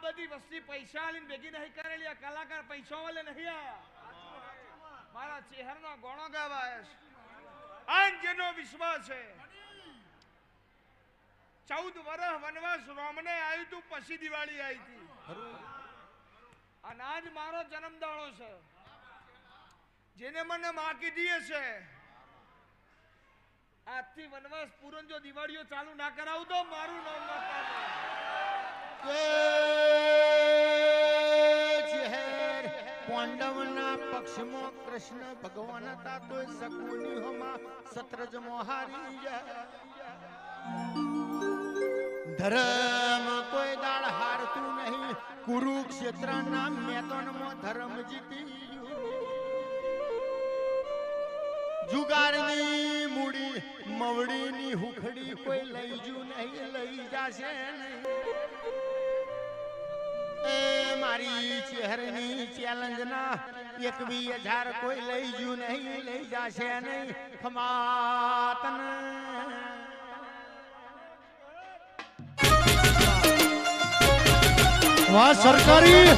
બધી વસ્તી પૈસા આલીને ભેગી નહીં કરેલી. આ કલાકાર પૈસા વાલે નહીં આયા. મારા ચહેરનો ગોણો ગાવા આવ્યા છે. આન જેનો વિશ્વાસ છે 14 વર્ષ વનવાસ રોમને આવ્યું તું, પછી દિવાળી આવી હતી. અને આજ મારો જન્મદાડો છે. જેને મને માં કીધી છે આજથી વનવાસ પૂરો, જો દિવાળીઓ ચાલુ ના કરાવું તો મારું નામ ના પાંડવના પક્ષમાં કૃષ્ણ ભગવાન હતા તો શકુનીઓમાં સત્રજમો હારી જાય. ધર્મ કોઈ દાળ હારતું નહીં. કુરુક્ષેત્રના મેદાનમાં ધર્મ જીતી. જુગારની મૂડી મવડીની હુખડી કોઈ લઈ જુ નહીં, લઈ જાશે નહીં. એ મારી ચહેરની ચેલેન્જ ના 21,000 કોઈ લઈ જુ નહીં, લઈ જાશે નહીં. ખમાતન વાહ સરકારી